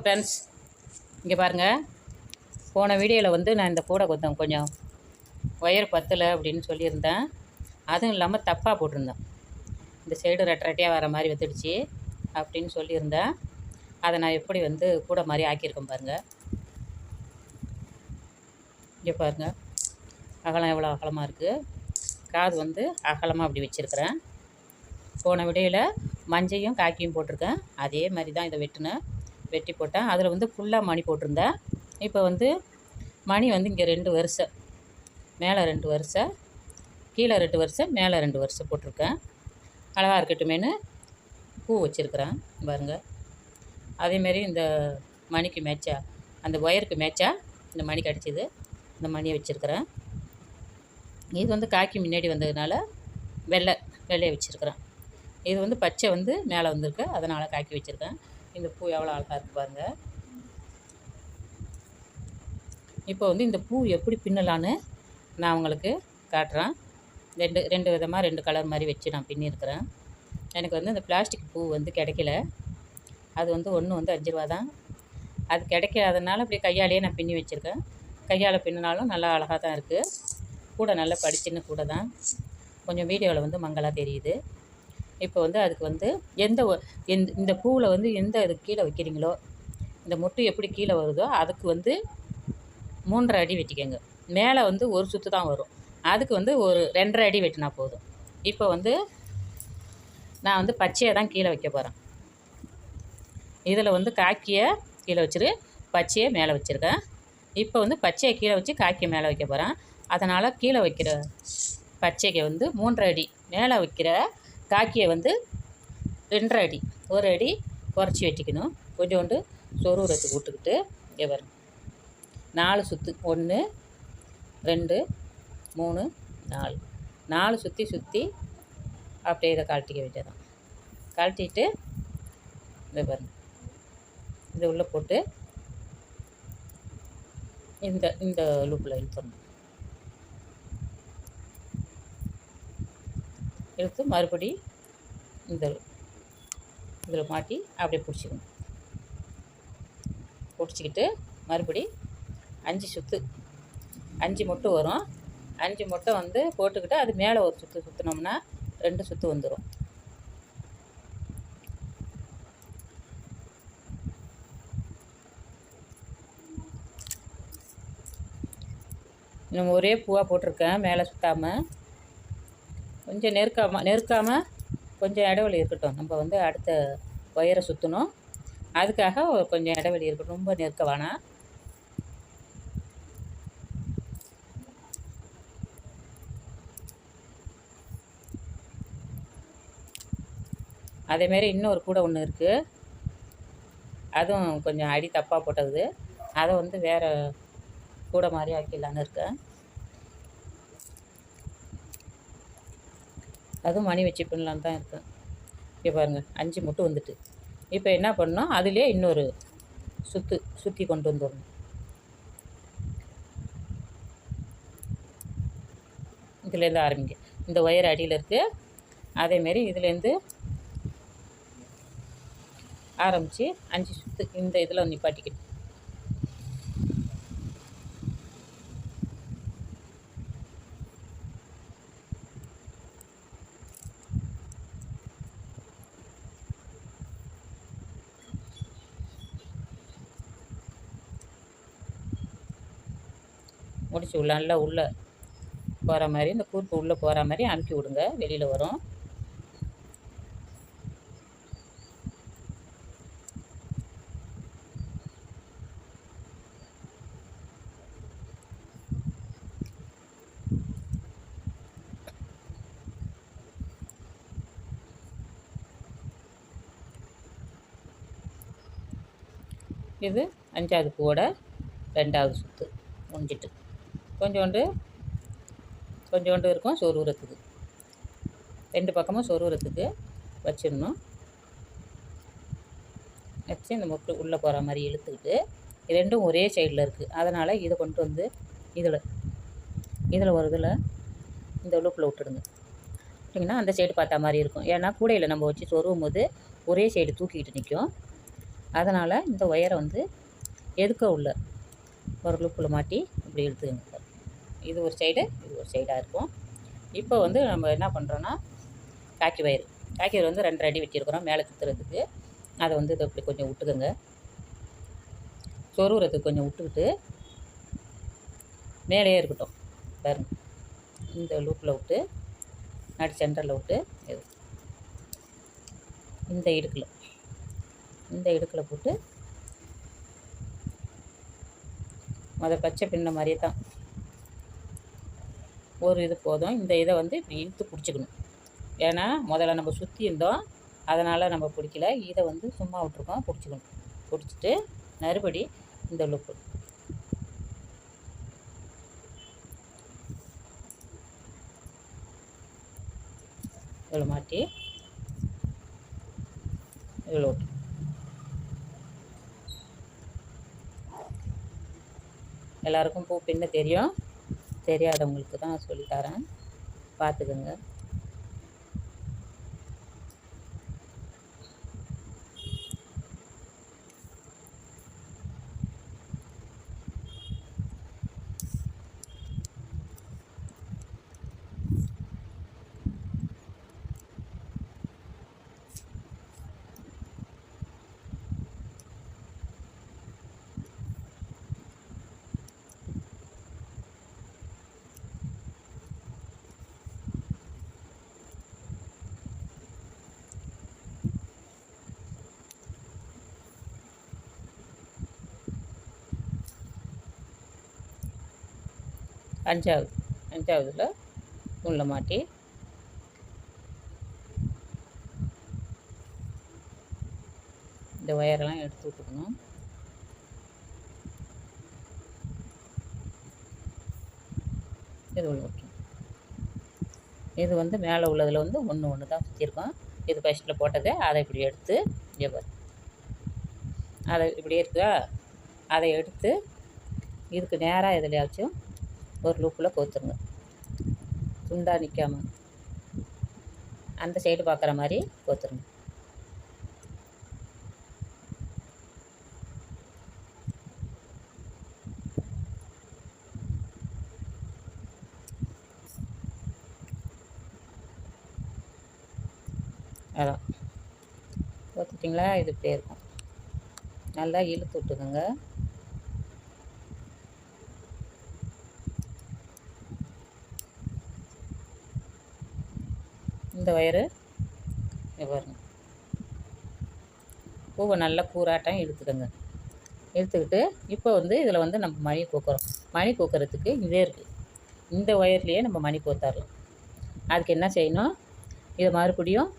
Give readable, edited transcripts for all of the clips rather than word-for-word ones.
Friends, இங்கே பாருங்கள். போன வீடியோவில் வந்து நான் இந்த கூடை கொஞ்சம் ஒயர் பத்தலை அப்படின்னு சொல்லியிருந்தேன். அதுவும் இல்லாமல் தப்பாக போட்டிருந்தேன். இந்த சைடு ரெட்டரைட்டியாக வர மாதிரி வந்துடுச்சு அப்படின்னு சொல்லியிருந்தேன். அதை நான் எப்படி வந்து கூடை மாதிரி ஆக்கியிருக்கேன் பாருங்கள். இங்கே பாருங்கள், அகலம் எவ்வளோ அகலமாக இருக்குது. காது வந்து அகலமாக அப்படி வச்சுருக்கிறேன். போன வீடியோவில் மஞ்சையும் காக்கியும் போட்டிருக்கேன். அதே மாதிரி தான் இதை வெட்டி போட்டேன். அதில் வந்து ஃபுல்லாக மணி போட்டிருந்தேன். இப்போ வந்து மணி வந்து இங்கே 2 வரிசை, மேலே 2 வரிசை, கீழே 2 வரிசை, மேலே 2 வரிசை போட்டிருக்கேன். அழகாக இருக்கட்டுமேனு பூ வச்சுருக்கிறேன் பாருங்கள். அதேமாரி இந்த மணிக்கு மேட்சா, அந்த ஒயருக்கு மேட்சா இந்த மணி கிடச்சிது. இந்த மணியை வச்சுருக்கிறேன். இது வந்து காக்கி முன்னாடி வந்ததுனால வெள்ளையை வச்சுருக்கிறேன். இது வந்து பச்சை வந்து மேலே வந்திருக்கு, அதனால் காக்கி வச்சுருக்கேன். இந்த பூ எவ்வளோ அழகாக இருக்குது பாருங்கள். இப்போ வந்து இந்த பூ எப்படி பின்னலான்னு நான் உங்களுக்கு காட்டுறேன். ரெண்டு விதமாக 2 கலர் மாதிரி வச்சு நான் பின்னியிருக்கிறேன். எனக்கு வந்து இந்த பிளாஸ்டிக் பூ வந்து கிடைக்கல. அது வந்து ஒன்று வந்து 5 ரூபா தான். அது கிடைக்காதனால அப்படியே கையாலேயே நான் பின்னி வச்சுருக்கேன். கையால் பின்னினாலும் நல்லா அழகாக தான் இருக்குது. கூட நல்லா படிச்சின்னு கூட தான். கொஞ்சம் வீடியோவில் வந்து மங்கலாக தெரியுது. இப்போ வந்து அதுக்கு வந்து இந்த பூவில் வந்து எந்த இது கீழே வைக்கிறீங்களோ, இந்த மொட்டு எப்படி கீழே வருதோ அதுக்கு வந்து 3.5 அடி வெட்டிக்கங்க. மேலே வந்து ஒரு சுற்று தான் வரும். அதுக்கு வந்து ஒரு 2.5 அடி வெட்டினா போதும். இப்போ வந்து நான் வந்து பச்சையை தான் கீழே வைக்க போகிறேன். இதில் வந்து காக்கியை கீழே வச்சுரு, பச்சையை மேலே வச்சுருக்கேன். இப்போ வந்து பச்சையை கீழே வச்சு காக்கியை மேலே வைக்க போகிறேன். அதனால் கீழே வைக்கிற பச்சைக்கு வந்து 3.5 அடி, மேலே வைக்கிற காக்கியை வந்து 2.5 அடி, 1 அடி குறைச்சி வெட்டிக்கணும். கொஞ்சோண்டு சொருவுரத்துக்கு விட்டுக்கிட்டு இங்கே வரும் 4 சுற்று, 1 2 3 4 சுற்றி அப்படியே இதை கழட்டிக்க வேண்டியதான். கழட்டிட்டு இதை பாருங்க, இதை உள்ளே போட்டு இந்த லூப்பில் இழுத்துடணும். இழுத்து மறுபடி இதில் மாட்டி அப்படியே பிடிச்சிக்கிட்டு மறுபடி 5 சுற்று, 5 மொட்டு வரும். 5 மொட்டை வந்து போட்டுக்கிட்டு அது மேலே ஒரு சுற்று சுற்றினோம்னா 2 சுற்று வந்துடும். இன்னும் ஒரே பூவாக போட்டிருக்கேன், மேலே சுற்றாமல். கொஞ்சம் நெருக்காமல் கொஞ்சம் இடைவெளி இருக்கட்டும். நம்ம வந்து அடுத்த ஒயரை சுற்றணும், அதுக்காக கொஞ்சம் இடைவெளி இருக்கட்டும். ரொம்ப நெருக்க வேணாம். அதேமாரி இன்னொரு கூட ஒன்று இருக்குது. அதுவும் கொஞ்சம் அடி தப்பாக போட்டது. அதை வந்து வேறு கூட மாதிரி ஆக்கிடலான்னு இருக்கேன். அதுவும் மணி வச்சு பின்னலான்னு தான் இருக்கேன். இப்போ பாருங்கள், 5 மொட்டு வந்துட்டு. இப்போ என்ன பண்ணணும், அதிலே இன்னொரு சுற்றி கொண்டு வந்துடணும். இதுலேருந்து ஆரம்பிங்க. இந்த ஒயர் அடியில் இருக்குது. அதேமாரி இதுலேருந்து ஆரம்பித்து 5 சுற்று இந்த இதில் நிப்பாட்டிக்கிட்டு முடிச்சு நல்லா உள்ளே போகிற மாதிரி, இந்த கூர்ப்பு உள்ளே போகிற மாதிரி அமுக்கி விடுங்க. வெளியில் வரும். இது 5வது பூவோட 2வது சுற்று முடிஞ்சிட்டு கொஞ்சோண்டு இருக்கும் சொருவுரத்துக்கு. 2 பக்கமும் சொருவுரத்துக்கு வச்சிடணும். வச்சு இந்த மொட்டு உள்ளே போகிற மாதிரி இழுத்துக்கிட்டு, 2ம் ஒரே சைடில் இருக்குது. அதனால் இதை கொண்டு வந்து இதில் ஒரு இதில் இந்த லூப்பில் விட்டுடுங்க. விட்டிங்கன்னா அந்த சைடு பார்த்தா மாதிரி இருக்கும். ஏன்னா கூடையில் நம்ம வச்சு சொருவும் போது ஒரே சைடு தூக்கிக்கிட்டு நிற்கும். அதனால் இந்த ஒயரை வந்து எதுக்க உள்ள ஒரு லூப்பில் மாட்டி இப்படி இழுத்துக்கங்க. இது ஒரு சைடு, இது ஒரு சைடாக இருக்கும். இப்போ வந்து நம்ம என்ன பண்ணுறோன்னா, காக்கி வயர் வந்து 2 அடி வெட்டியிருக்கிறோம் மேலே சுற்றுறதுக்கு. அதை வந்து இதை இப்படி கொஞ்சம் விட்டுக்குங்க, சொருகிறதுக்கு கொஞ்சம் விட்டுக்கிட்டு மேலேயே இருக்கட்டும் பாருங்க. இந்த லூப்பில் விட்டு நடு சென்டரில் விட்டு இந்த இடுக்கில் போட்டு பச்சை பின்ன மாதிரியே தான் ஒரு இது போதும். இந்த இதை வந்து இப்படி இழுத்து பிடிச்சிக்கணும். ஏன்னா முதல்ல நம்ம சுற்றி இருந்தோம், அதனால் நம்ம பிடிக்கல. இதை வந்து சும்மா விட்ருக்கோம், பிடிச்சிக்கணும். பிடிச்சிட்டு மறுபடி இந்த லூப்பு இதில் மாட்டி இதில் விட்டு எல்லாருக்கும் பூ பின்ன தெரியும், தெரியாதவங்களுக்கு தான் சொல்லித்தரேன், பார்த்துக்கோங்க. அஞ்சாவதுல உள்ள மாட்டி இந்த ஒயரெல்லாம் எடுத்து விட்டுக்கணும். இது உள்ள வைக்கணும். இது வந்து மேலே உள்ளதில் வந்து ஒன்று தான் சுற்றிருக்கோம். இது ஃபஸ்ட்டில் போட்டது. அதை இப்படி எடுத்து அதை இப்படி இருக்குதா, அதை எடுத்து இதுக்கு நேராக எதுலையாச்சும் ஒரு லூப்பில் கோத்துருங்க, துண்டா நிற்காமல் அந்த சைடு பார்க்குற மாதிரி கோத்துருங்க. அதான் கோத்துட்டிங்களா? இது இப்படியே இருக்கும். நல்லா இழுத்து விட்டுக்கோங்க. இந்த ஒயரு பாருங்க, பூவை நல்லா கூறாட்டம் இழுத்துக்கோங்க. இழுத்துக்கிட்டு இப்போ வந்து இதில் வந்து நம்ம மணி கோக்குறோம். மணி கோக்கிறதுக்கு இதே இருக்குது, இந்த ஒயர்லேயே நம்ம மணி கோத்தரலாம். அதுக்கு என்ன செய்யணும், இதை மறுபடியும்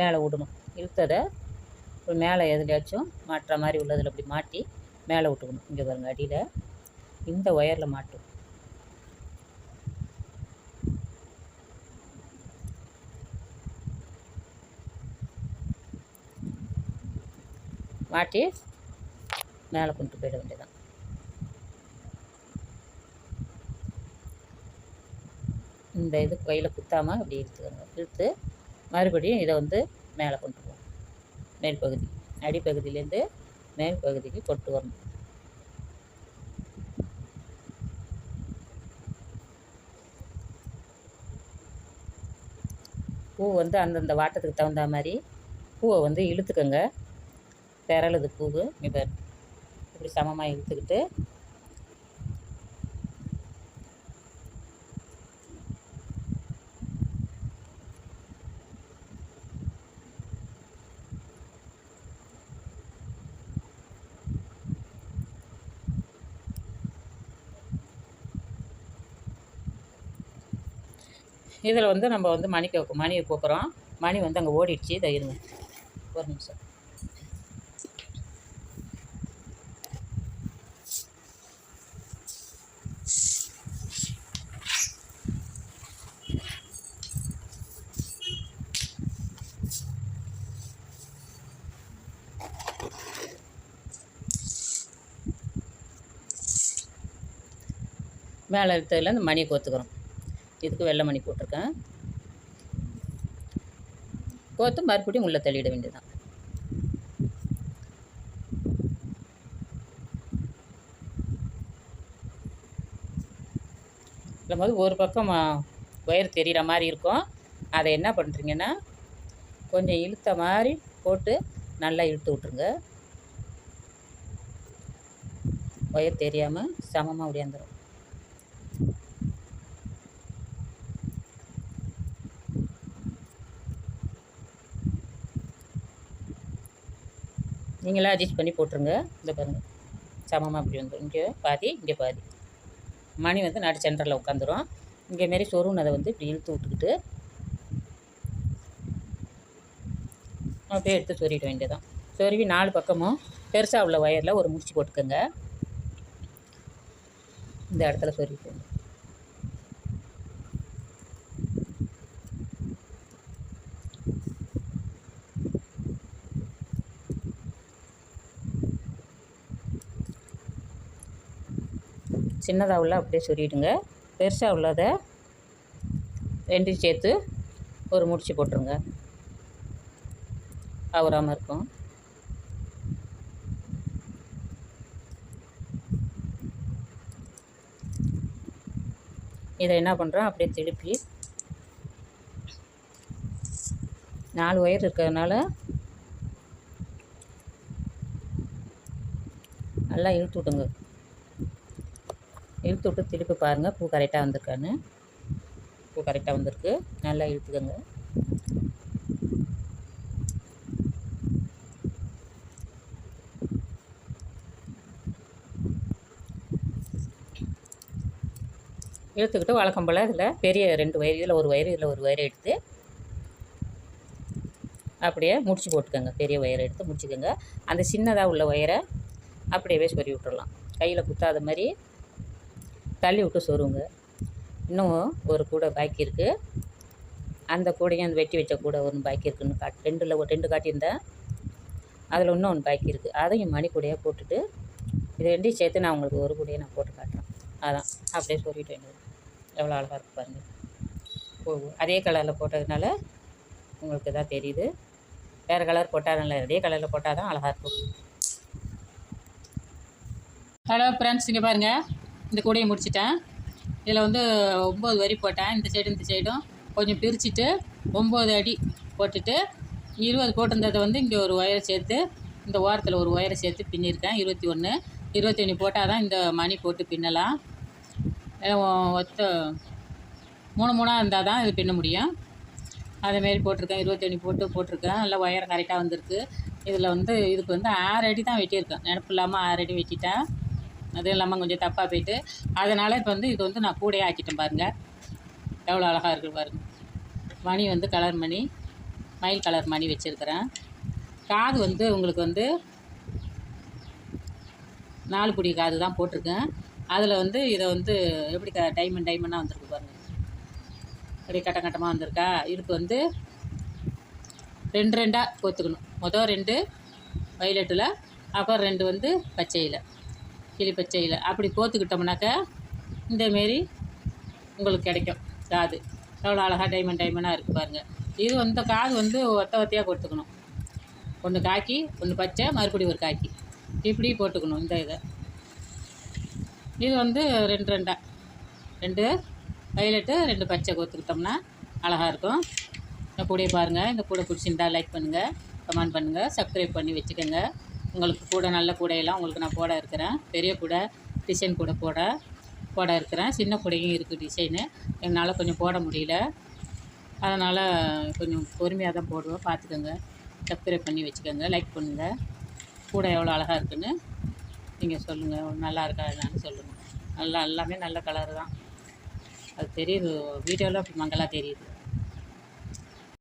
மேலே விடணும். இழுத்ததை மேலே எதுலையாச்சும் மாட்டுற மாதிரி உள்ளதில் அப்படி மாட்டி மேலே விட்டுக்கணும். இங்கே பாருங்கள், அடியில் இந்த ஒயரில் மாட்டும். மாட்டி மேலே கொண்டு போயிட வேண்டியதான். இந்த இது கையில் குத்தாமல் அப்படி இழுத்துக்கோங்க. இழுத்து மறுபடியும் இதை வந்து மேலே கொண்டு போகும். மேல் பகுதி, அடிப்பகுதியிலேருந்து மேல் பகுதிக்கு கொண்டு வரணும். பூ வந்து அந்தந்த வாட்டத்துக்கு தகுந்த மாதிரி பூவை வந்து இழுத்துக்கோங்க. திரளுது பூவு, இப்போ இப்படி சமமாக இழுத்துக்கிட்டு இதில் வந்து நம்ம வந்து மணியை கூப்பிட்றோம். மணி வந்து அங்கே ஓடிடுச்சு. இதை இருங்க ஒரு நிமிஷம். மேலே எடுத்ததில் இந்த மணியை கோத்துக்கிறோம். இதுக்கு வெள்ளை மணி போட்டிருக்கேன். கோத்து மறுபடியும் உள்ளே தள்ளிட வேண்டியதுதான். போது ஒரு பக்கம் ஒயர் தெரிகிற மாதிரி இருக்கும். அதை என்ன பண்ணுறீங்கன்னா கொஞ்சம் இழுத்த மாதிரி போட்டு நல்லா இழுத்து விட்ருங்க. ஒயர் தெரியாமல் சமமாக ஒடியாந்துடும். நீங்களாம் அட்ஜஸ்ட் பண்ணி போட்டுருங்க. இந்த பாருங்கள் சமமாக அப்படி வந்துடும். இங்கே பாதி இங்கே பாதி. மணி வந்து நடு சென்டரில் உட்காந்துரும். இங்கே மாரி சொருனதை வந்து இப்படி இழுத்து விட்டுக்கிட்டு அப்படியே எடுத்து சொருவிட வேண்டியதான். சொருவி 4 பக்கமும் பெருசாக உள்ள ஒயரில் ஒரு முடிச்சு போட்டுக்கோங்க. இந்த இடத்துல சொருவிட்டு சின்னதாக உள்ள அப்படியே சொருவிடுங்க. பெருசாக உள்ளதை 2 சேர்த்து ஒரு முடிச்சு போட்டுருங்க. அவராமல் இருக்கும். இதை என்ன பண்ணுறோம் அப்படியே திருப்பி 4 ஒயர் இருக்கிறதுனால நல்லா இழுத்து விட்டுங்க. இழுத்து விட்டு திருப்பி பாருங்கள் பூ கரெக்டாக வந்திருக்கான்னு. பூ கரெக்டாக வந்திருக்கு. நல்லா இழுத்துக்கோங்க. இழுத்துக்கிட்டு வழக்கம் போல் இதில் பெரிய 2 ஒயர், இதில் ஒரு ஒயர், இதில் ஒரு ஒயரை எடுத்து அப்படியே முடிச்சு போட்டுக்கோங்க. பெரிய ஒயரை எடுத்து முடிச்சுக்கோங்க. அந்த சின்னதாக உள்ள ஒயரை அப்படியே சொருவி விட்டுடலாம். கையில் குத்தாத மாதிரி தள்ளி விட்டு சொருவுங்க. இன்னும் ஒரு கூடை பாக்கி இருக்குது. அந்த கூடையும் அந்த வெட்டி வச்ச கூடை ஒன்று பாக்கி இருக்குதுன்னு 2 காட்டியிருந்தேன். அதில் இன்னும் ஒன்று பாக்கி இருக்குது. அதையும் மணி கூடையாக போட்டுட்டு இது 2 சேர்த்து நான் உங்களுக்கு ஒரு கூடையை நான் போட்டு காட்டுறேன். அதான் அப்படியே சொல்லிட்டு வேண்டியது. எவ்வளோ அழகாக இருக்குது பாருங்கள். அதே கலரில் போட்டதுனால உங்களுக்கு தான் தெரியுது. வேறு கலர் போட்டால் நல்லா, அதே கலரில் போட்டால் தான் அழகாக இருக்கும். ஹலோ ஃப்ரெண்ட்ஸ், இங்கே பாருங்கள் இந்த கூடையை முடிச்சிட்டேன். இதில் வந்து 9 வரி போட்டேன். இந்த சைடும் கொஞ்சம் பிரிச்சுட்டு 9 அடி போட்டுட்டு 20 போட்டிருந்ததை வந்து இங்கே ஒரு ஒயரை சேர்த்து இந்த ஓரத்தில் ஒரு ஒயரை சேர்த்து பின்னிருக்கேன். 21 போட்டால் தான் இந்த மணி போட்டு பின்னலாம். ஒத்த 3 இருந்தால் தான் இது பின்ன முடியும். அதேமாரி போட்டிருக்கேன். 21 போட்டிருக்கேன். நல்லா ஒயரம் கரெக்டாக வந்திருக்கு. இதில் வந்து இதுக்கு வந்து 6 அடி தான் வெட்டியிருக்கேன். நினப்பு இல்லாமல் 6 அடி வெட்டிட்டேன். அதுவும் இல்லாமல் கொஞ்சம் தப்பாக போயிட்டு அதனால் இப்போ வந்து இது வந்து நான் கூடையே ஆக்கிட்டேன். பாருங்கள் எவ்வளோ அழகாக இருக்குது பாருங்கள். மணி வந்து கலர் மணி, மயில் கலர் மணி வச்சுருக்கிறேன். காது வந்து உங்களுக்கு வந்து 4 பிடி காது தான் போட்டிருக்கேன். அதில் வந்து இதை வந்து எப்படி டைமண்டாக வந்திருக்கு பாருங்கள். அப்படியே கட்டமாக வந்திருக்கா. இதுக்கு வந்து 2 கோத்துக்கணும். மொதல் 2 வயலட்டில், அப்புறம் 2 வந்து பச்சையில், கிளி பச்சையில் அப்படி கோத்துக்கிட்டோம்னாக்கா இந்தமாரி உங்களுக்கு கிடைக்கும் காது. எவ்வளோ அழகாக டைமண்டாக இருக்குது பாருங்கள். இது வந்து காது வந்து ஒத்தையாக கொடுத்துக்கணும். ஒன்று காக்கி, ஒன்று பச்சை, மறுபடியும் ஒரு காக்கி, இப்படி போட்டுக்கணும். இந்த இது வந்து 2 வயலட்டு 2 பச்சை கோத்துக்கிட்டோம்னா அழகாக இருக்கும். இந்த கூடையை பாருங்கள். இந்த கூடை பிடிச்சிருந்தா லைக் பண்ணுங்கள், கமெண்ட் பண்ணுங்கள், சப்ஸ்கிரைப் பண்ணி வச்சுக்கோங்க. உங்களுக்கு கூட நல்ல கூடையெல்லாம் உங்களுக்கு நான் போட இருக்கிறேன். பெரிய கூடை, டிசைன் கூடை போட இருக்கிறேன். சின்ன கூடையும் இருக்குது டிசைனு. என்னால் கொஞ்சம் போட முடியல. அதனால் கொஞ்சம் பொறுமையாக தான் போடுவோம். பார்த்துக்கோங்க, சப்ஸ்கிரைப் பண்ணி வச்சுக்கோங்க, லைக் பண்ணுங்கள். கூடை எவ்வளோ அழகாக இருக்குதுன்னு நீங்கள் சொல்லுங்கள். நல்லா இருக்கா என்னன்னு சொல்லுங்கள். எல்லாமே நல்ல கலரு தான். அது தெரியுது, வீடியோவில் அப்படி மங்கலாக தெரியுது.